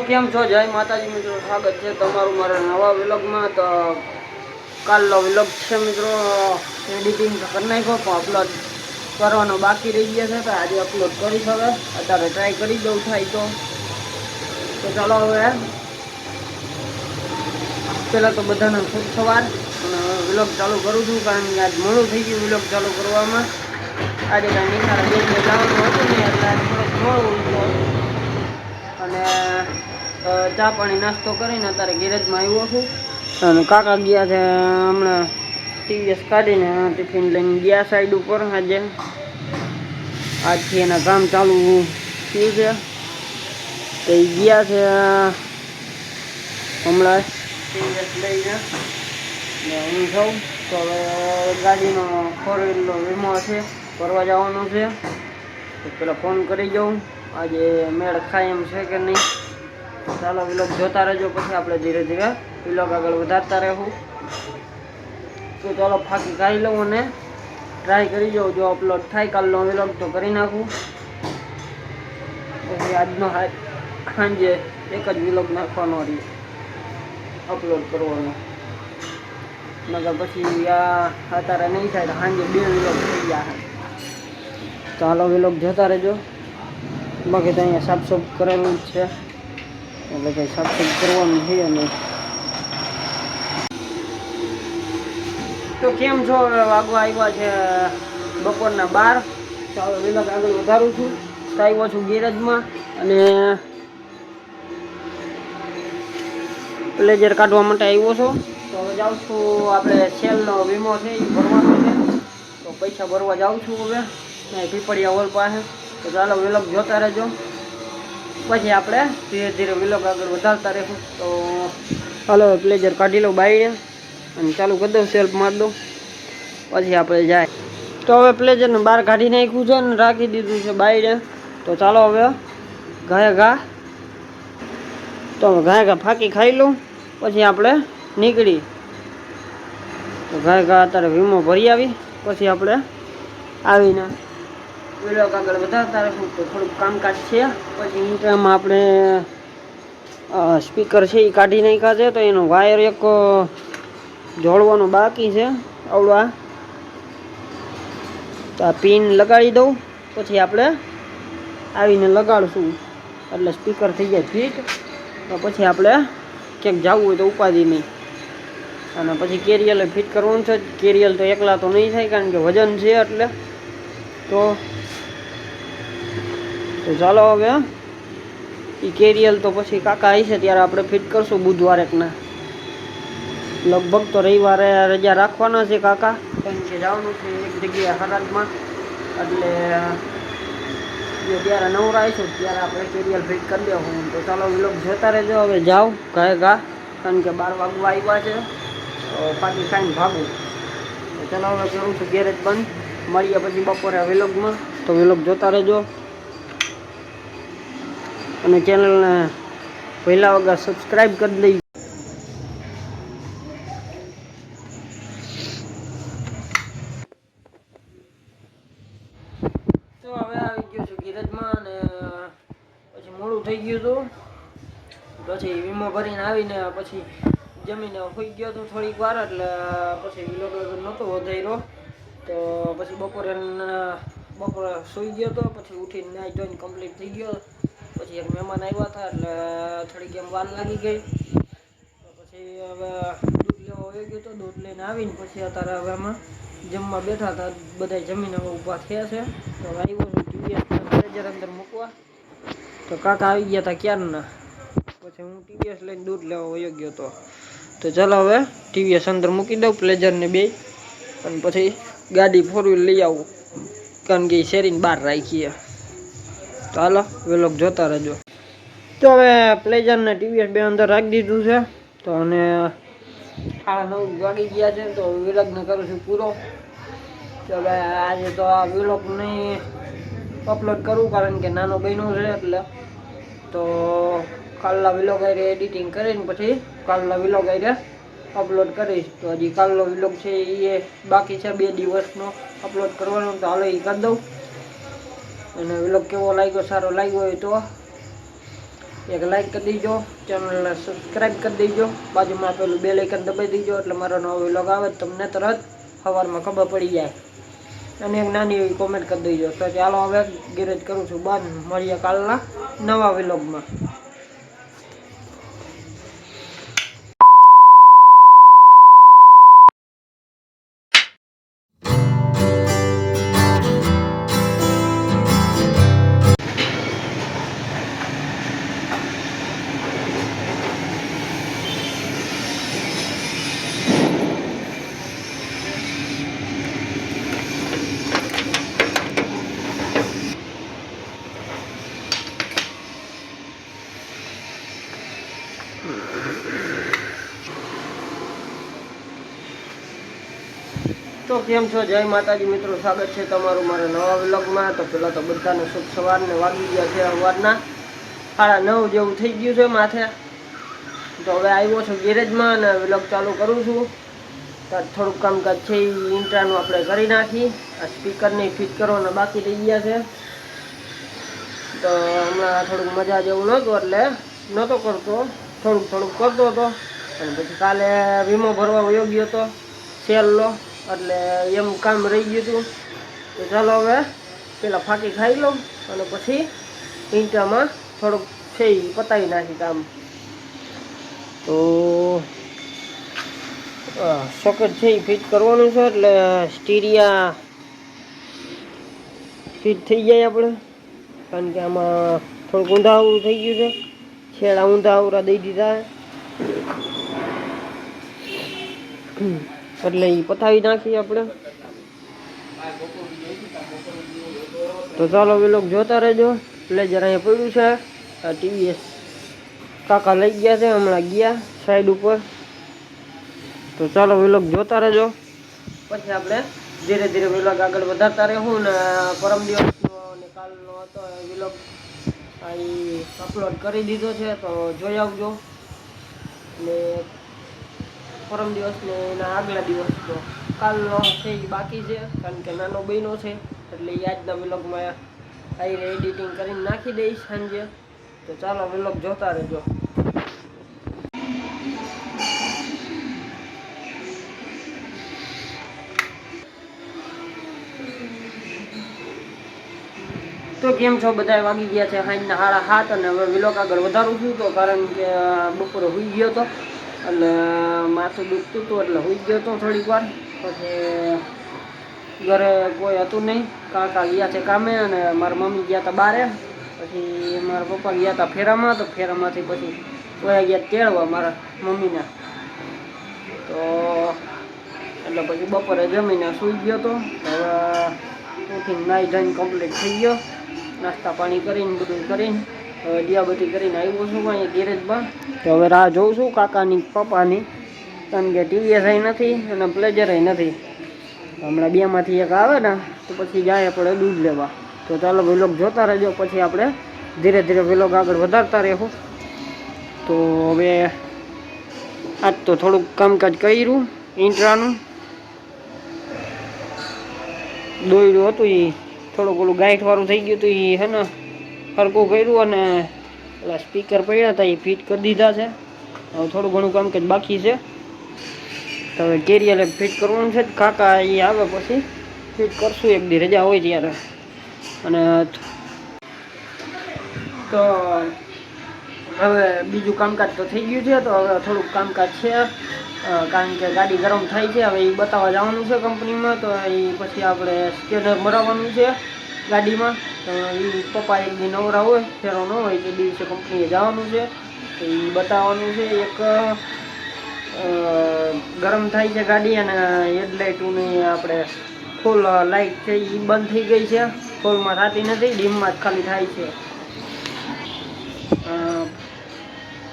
કેમ છો? જય માતાજી મિત્રો, સ્વાગત છે તમારું મારા નવા વ્લોગમાં। તો કાલનો વ્લોગ છે મિત્રો, એડિટિંગ કરી નાખ્યો પણ અપલોડ કરવાનો બાકી રહી ગયા છે, તો આજે અપલોડ કરીશ। હવે અત્યારે ટ્રાય કરી દઉં થાય તો ચાલો હવે પહેલાં તો બધાને શુભ સવાર અને વ્લોગ ચાલુ કરું છું, કારણ કે આજ મોડું થઈ ગયું વ્લોગ ચાલુ કરવામાં। આજે કાંઈ નિશાળે બે જવાનું હતું ને એટલે આજે થોડોક મોડું ઉઠ્યો અને ચા પાણી નાસ્તો કરીને અત્યારે ગેરેજમાં આવ્યો છું। અને કાકા ગયા છે હમણાં ટીવીએસ કાઢીને ટિફિન લઈને ગયા સાઈડ ઉપર। આજથી એના કામ ચાલુ થયું છે, તો એ ગયા છે હમણાં ટીવીએસ લઈને ને હું છું। તો હવે ગાડીનો 4 વ્હીલનો વીમો છે, ભરવા જવાનું છે, તો પેલા ફોન કરી જાઉં આજે મેળ ખાય એમ છે કે નહીં। ચાલો વ્લોગ જોતા રહેજો, પછી આપણે ધીરે ધીરે વ્લોગ આગળ વધારતા રહેવું। તો ચાલો ફાંકી ખાઈ લઉં અને ટ્રાય કરી જાઉં, જો અપલોડ થાય કાલનો વ્લોગ તો કરી નાખું। પછી આજનો સાંજે એક જ વ્લોગ નાખવાનો રહી, અપલોડ કરવાનો, નકર પછી અત્યારે નહીં થાય તો સાંજે 2 વ્લોગ થઈ ગયા। ચાલો વ્લોગ જોતા રહેજો। બાકી તો અહીંયા સાફ કરેલું જ છે, એટલે કંઈ સાફ કરવાનું છે નહીં। તો કેમ છો? વાગવા આવ્યા છે બપોરના 12। ચાલો વ્લોગ આગળ વધારું છું। તો આવ્યો છું ગેરેજમાં અને પ્લેઝર કાઢવા માટે આવ્યો છું। તો હવે જાઉં છું, આપણે સેલનો વીમો છે એ ભરવાનો છે, તો પૈસા ભરવા જાઉં છું હવે પીપળિયા હોલ પાસે। તો ચાલો વ્લોગ જોતા રહેજો, પછી આપણે ધીરે ધીરે વ્લોગ આગળ વધારતા રહીશું। તો ચાલો પ્લેઝર કાઢી લઉં બાઈને અને ચાલુ કરી દઉં, સેલ્ફ મારી દઉં, પછી આપણે જાય। તો હવે પ્લેઝરને બહાર કાઢી નાખ્યું છે અને રાખી દીધું છે બાઈને। તો ચાલો હવે ઘા ફાંકી ખાઈ લઉં, પછી આપણે નીકળી। તો ઘા અત્યારે વીમો ભરી આવી, પછી આપણે આવીને વ્લોગ આગળ વધારતા રહીશું। તો થોડુંક કામકાજ છે, પછી ઇન્ટરમાં આપણે સ્પીકર છે એ કાઢી નાખ્યા છે, તો એનો વાયર એક જોડવાનો બાકી છે આવડવા, તો આ પિન લગાડી દઉં, પછી આપણે આવીને લગાડશું એટલે સ્પીકર થઈ જાય ફિટ। તો પછી આપણે ક્યાંક જવું હોય તો ઉપાધિ નહીં, અને પછી કેરિયલે ફિટ કરવાનું છે। કેરિયલ તો એકલા તો નહીં થાય, કારણ કે વજન છે એટલે। તો ચાલો હવે એ કેરિયલ તો પછી કાકા આવી છે ત્યારે આપણે ફિટ કરશું બુધવારે એકના, લગભગ તો રવિવારે રજા રાખવાના છે કાકા, કારણ કે જવાનું છે એક જગ્યાએ હરાદમાં, એટલે ત્યારે નવરાઈશું ત્યારે આપણે કેરિયલ ફિટ કરી દેવું। તો ચાલો વ્લોગ જોતા રહેજો। હવે જાઉં ઘા, કારણ કે 12 વાગવા આવ્યા છે, તો પાછી ખાઈને ભાગું। તો ચાલો હવે કરું છું ગેરેજ બંધ, મળીએ પછી બપોરે વ્લોગમાં। તો વ્લોગ જોતા રહેજો અને ચેનલને પહેલા વગર સબસ્ક્રાઈબ કરી દઈ। તો હવે આવી ગયો છું ગેરેજમાં અને પછી મોડું થઈ ગયું હતું, પછી વીમો ભરીને આવીને પછી જમીને હોઈ ગયો હતો થોડીક વાર, એટલે પછી વ્લોગ નહોતો વધાર્યો। તો પછી બપોરે સૂઈ ગયો હતો, પછી ઉઠીને નાઈ ધોઈને કમ્પ્લીટ થઈ ગયો। પછી એક મહેમાન આવ્યા હતા એટલે થોડીક એમ વાર લાગી ગઈ, તો પછી હવે દૂધ લેવા આવી ગયો હતો, દૂધ લઈને આવીને પછી અત્યારે હવે એમાં જમવા બેઠા હતા, બધા જમીને હવે ઊભા થયા છે। તો આવ્યો છું ટીવીએસ પ્લેઝર અંદર મૂકવા, તો કાકા આવી ગયા હતા ક્યારના, પછી હું ટીવીએસ લઈને દૂધ લેવા વયો ગયો હતો। તો ચાલો હવે ટીવીએસ અંદર મૂકી દઉં પ્લેઝરને બે, અને પછી ગાડી 4 વ્હીલ લઈ આવું, કારણ કે શેરીને બહાર રાખીએ। તો હાલો વ્લોગ જોતા રહેજો। તો હવે પ્લેઝરને ટીવીએસ બે અંદર રાખી દીધું છે, તો અને 9:30 વાગી ગયા છે। તો વ્લોગને કરું છું પૂરો। તો હવે આજે તો આ વ્લોગ નહીં અપલોડ કરું, કારણ કે નાનો બન્યો છે એટલે। તો કાલના વ્લોગ આરે એડિટિંગ કરીને પછી કાલના વ્લોગ આરે અપલોડ કરીશ। તો હજી કાલનો વ્લોગ છે એ બાકી છે 2 દિવસનો અપલોડ કરવાનો, તો હાલો એ કરી દઉં। અને વ્લોગ કેવો લાગ્યો, સારો લાગ્યો હોય તો એક લાઈક કરી દેજો, ચેનલને સબસ્ક્રાઈબ કરી દેજો, બાજુમાં પેલું બેલ આઇકન દબાવી દેજો એટલે મારો નવો વ્લોગ આવે તમને તરત સવારમાં ખબર પડી જાય. અને એક નાની એવી કોમેન્ટ કરી દેજો. તો ચાલો હવે ગેરેજ કરું છું બંધ, મળીએ કાલના નવા વ્લોગમાં. તો કેમ છો? જય માતાજી મિત્રો, સ્વાગત છે તમારું મારા નવા વ્લોગમાં. તો પેલા તો બધાને શુભ સવારને વાગી ગયા છે સવારના 9:30 જેવું થઈ ગયું છે માથે. તો હવે આવ્યો છું ગેરેજમાં અને વ્લોગ ચાલુ કરું છું. તો થોડુંક કામકાજ છે એ ઇન્ટ્રાનું આપણે કરી નાખી. આ સ્પીકરને ફિટ કરવાના બાકી રહી ગયા છે. તો હમણાં થોડુંક મજા જેવું નહોતું એટલે નહોતો કરતો, થોડુંક કરતો હતો. અને પછી કાલે વીમો ભરવા વયો ગયો હતો સેલનો, એટલે એમ કામ રહી ગયું હતું. તો ચાલો હવે પેલા ફાંકી ખાઈ લઉં અને પછી ઈંટામાં થોડુંક છે એ પતાવી નાખી કામ. તો સોકેટ છે એ ફિટ કરવાનું છે એટલે સ્ટીરિયા ફિટ થઈ જાય આપણે, કારણ કે આમાં થોડુંક ઊંધા આવરું થઈ ગયું છે, છેડા ઊંધા આવરા દઈ દીધા એટલે એ પતાવી નાખીએ આપણે. તો ચાલો વ્લોગ જોતા રહેજો. પ્લેઝર અહીંયા પડ્યું છે, આ ટીવીએસ કાકા લઈ ગયા છે, હમણાં ગયા સાઈડ ઉપર. તો ચાલો વ્લોગ જોતા રહેજો, પછી આપણે ધીરે ધીરે વ્લોગ આગળ વધારતા રહેવું. ને પરમ દિવસનો અને કાલનો હતો વ્લોગ અહીં અપલોડ કરી દીધો છે, તો જોઈ આવજો. ને પરમ દિવસને એના આગલા દિવસનો કાલનો છે એ બાકી છે, કારણ કે નાનો બહેનો છે એટલે એ આજના વ્લોગમાં આવી એડિટિંગ કરીને નાખી દઈશ સાંજે. તો ચાલો વ્લોગ જોતા રહેજો. તો કેમ છો બધા? વાગી ગયા છે સાંજના 7:30 અને હવે વ્લોગ આગળ વધારું છું. તો કારણ કે બપોરે સૂઈ ગયો હતો એટલે માથું દુખતું હતું એટલે સૂઈ ગયો હતો થોડીક વાર. પછી ઘરે કોઈ હતું નહીં, કાકા ગયા છે કામે અને મારા મમ્મી ગયા હતા બહારે. પછી મારા પપ્પા ગયા હતા ફેરામાં, તો ફેરામાંથી પછી વયા ગયા તેડવા મારા મમ્મીને. તો એટલે પછી બપોરે જમીને સૂઈ ગયો હતો. હવે ઉઠીને નાહી ધોઈને કમ્પ્લીટ થઈ ગયો, નાસ્તા પાણી કરીને બધું કરીને હવે દિયાબત્તી કરીને આવ્યો છું અહીંયા ગેરેજમાં. તો હવે રાહ જોઉં છું કાકાની પપ્પાની, કારણ કે ટીવીએસ નથી અને પ્લેઝર નથી. હમણાં બેમાંથી એક આવે ને તો પછી જાય આપણે દૂધ લેવા. તો ચાલો વ્લોગ જોતા રહેજો, પછી આપણે ધીરે ધીરે વ્લોગ આગળ વધારતા રહેવું. તો હવે આજ તો થોડુંક કામકાજ કર્યું ઇન્ટ્રાનું, દોયડું હતું એ થોડુંક ઓલું ગાંઠવાળું થઈ ગયું હતું, એ હે ને સરખું કર્યું અને પેલા સ્પીકર પડ્યા હતા એ ફિટ કરી દીધા છે. હવે થોડું ઘણું કામકાજ બાકી છે. તો હવે કેરિયર ફિટ કરવાનું છે, કાકા એ આવે પછી ફિટ કરશું એક દી રજા હોય ત્યારે. અને તો હવે બીજું કામકાજ તો થઈ ગયું છે. તો હવે થોડુંક કામકાજ છે, કારણ કે ગાડી ગરમ થાય છે. હવે એ બતાવવા જવાનું છે કંપનીમાં. તો એ પછી આપણે સ્કેનર મરાવવાનું છે ગાડીમાં. તો એ પપ્પા એક દી નવરા હોય, ફેરો ન હોય તે દિવસે કંપનીએ જવાનું છે. તો એ બતાવવાનું છે. એક ગરમ થાય છે ગાડી અને હેડલાઇટોની આપણે ફૂલ લાઇટ છે એ બંધ થઈ ગઈ છે, ફૂલમાં થતી નથી, ડીમમાં જ ખાલી થાય છે.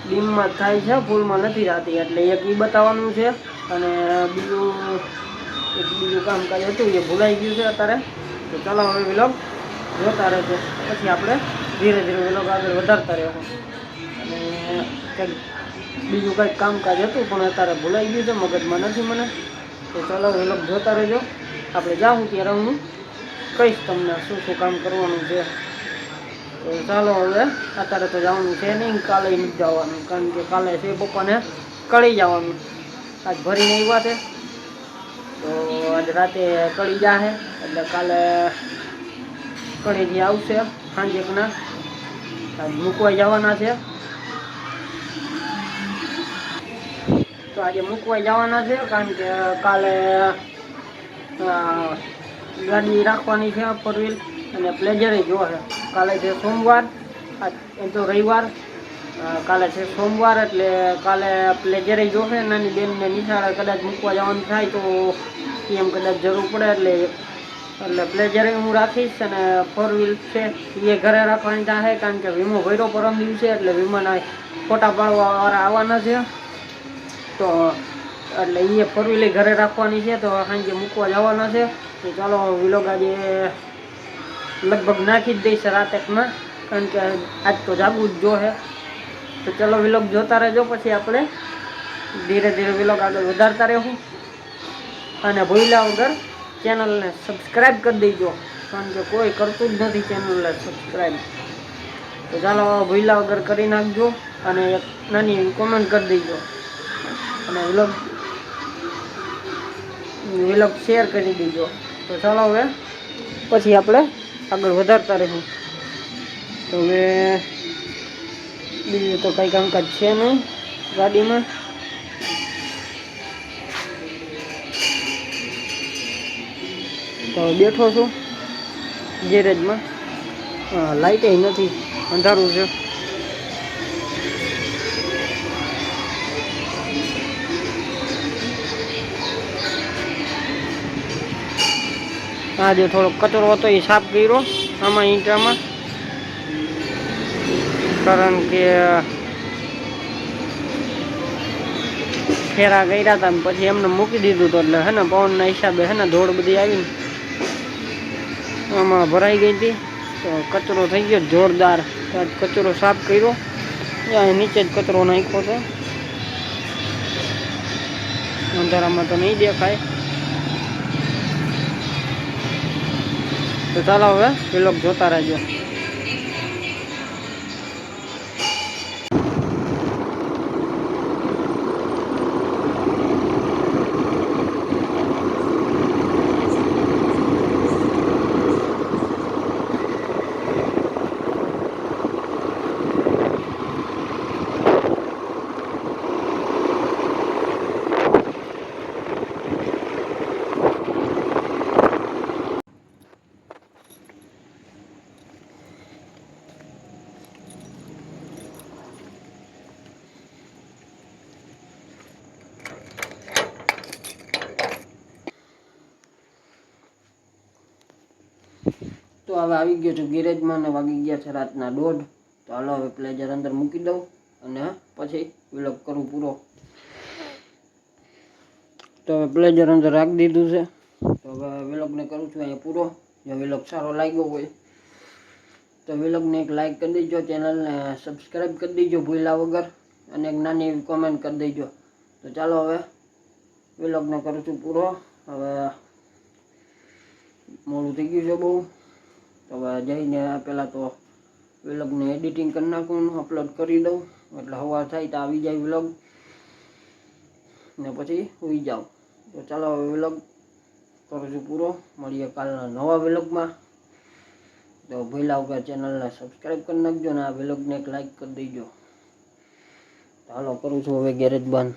ડીમમાં જ થાય છે, ફૂલમાં નથી થતી, એટલે એક એ બતાવવાનું છે. અને બીજું કામકાજ હતું એ ભૂલાઈ ગયું છે અત્યારે. તો ચાલો હવે વ્લોગ જોતા રહેજો, પછી આપણે ધીરે ધીરે વ્લોગ આગળ વધારતા રહેવું. અને કંઈક બીજું કંઈક કામકાજ હતું પણ અત્યારે ભૂલાઈ ગયું છે, મગજમાં નથી મને. તો ચાલો વ્લોગ જોતા રહેજો, આપણે જાઉં ત્યારે હું કહીશ તમને શું શું કામ કરવાનું છે. તો ચાલો હવે અત્યારે તો જવાનું છે નહીં, કાલે નથી જવાનું, કારણ કે કાલે છે પપ્પાને કળી જવાનું. આજ ભરીને આવ્યા છે તો આજ રાતે કળી જાહે, એટલે કાલે કળીથી આવશે સાંજેકના. આજ મૂકવા જવાના છે, તો આજે મૂકવા જવાના છે, કારણ કે કાલે ગાડી રાખવાની છે 4 વ્હીલ, અને પ્લેઝરે જોશે. કાલે છે સોમવાર, એમ તો રવિવાર, કાલે છે સોમવાર, એટલે કાલે પ્લેઝરે જોશે. નાની બેનને નિશાળે કદાચ મૂકવા જવાનું થાય તો એમ કદાચ જરૂર પડે, એટલે પ્લેઝરે હું રાખીશ. અને 4 વ્હીલ છે એ ઘરે રાખવાની થાય, કારણ કે વીમો ભર્યો પરમ દિવસે, એટલે વીમાના ફોટા પાડવાવાળા આવવાના છે. તો એટલે એ 4 વ્હીલ ઘરે રાખવાની છે, તો સાંજે મૂકવા જવાના છે. તો ચાલો વિલોગ આજે લગભગ નાખી જ દઈશ રાતેકમાં, કારણ કે આજ તો જાગવું જ જોશે. તો ચાલો વિલોગ જોતા રહેજો, પછી આપણે ધીરે ધીરે વિલોગ આગળ વધારતા રહેવું. અને ભૂલ્યા વગર ચેનલને સબસ્ક્રાઈબ કરી દેજો, કારણ કે કોઈ કરતું જ નથી ચેનલને સબસ્ક્રાઈબ. તો ચાલો ભૂલ્યા વગર કરી નાખજો, અને એક નાની એવી કોમેન્ટ કરી દેજો, અને વિલોગ શેર કરી દેજો. તો ચાલો હવે પછી આપણે આગળ વધારતા રહીશું. તો હવે બીજું તો કંઈ કામકાજ છે નહીં ગાડીમાં. તો બેઠો છું ગેરેજમાં, લાઇટે નથી, અંધારું છે. આજે થોડોક કચરો હતો એ સાફ કર્યો આમાં ઈંટામાં, કારણ કે ફેરા કર્યા હતા, પછી એમને મૂકી દીધું હતું, એટલે હે ને પવનના હિસાબે હે ને ધૂળ બધી આવીને આમાં ભરાઈ ગઈ હતી, તો કચરો થઈ ગયો જોરદાર. તો આજ કચરો સાફ કર્યો, નીચે જ કચરો નાખ્યો છે, અંધારામાં તો નહીં દેખાય. તો ચાલો હવે વિલોગ જોતા રહેજો. તો હવે આવી ગયો છું ગેરેજમાં, ને વાગી ગયા છે રાતના 1:30. તો હાલો હવે પ્લેઝર અંદર મૂકી દઉં, અને પછી વિલોગ કરું પૂરો. તો હવે પ્લેઝર અંદર રાખી દીધું છે. તો હવે વિલોગને કરું છું અહીંયા પૂરો. જો વિલોગ સારો લાગ્યો હોય તો વિલોગને એક લાઇક કરી દેજો, ચેનલને સબસ્ક્રાઈબ કરી દેજો ભૂલ્યા વગર, અને એક નાની એવી કોમેન્ટ કરી દેજો. તો ચાલો હવે વિલોગને કરું છું પૂરો. હવે મોડું થઈ ગયું છે બહુ, તો હવે જઈને પહેલાં તો વિલોગને એડિટિંગ કરી નાખું, અપલોડ કરી દઉં, એટલે સવાર થાય તો આવી જાય વિલોગ, ને પછી સુઈ જાઉં. તો ચાલો હવે વિલોગ કરું છું પૂરો. મળીએ કાલના નવા વિલોગમાં. તો ભૂલ્યા વગર ચેનલને સબસ્ક્રાઈબ કરી નાખજો, ને આ વિલોગને એક લાઇક કરી દેજો. તો હાલો કરું છું હવે ગેરેજ બંધ.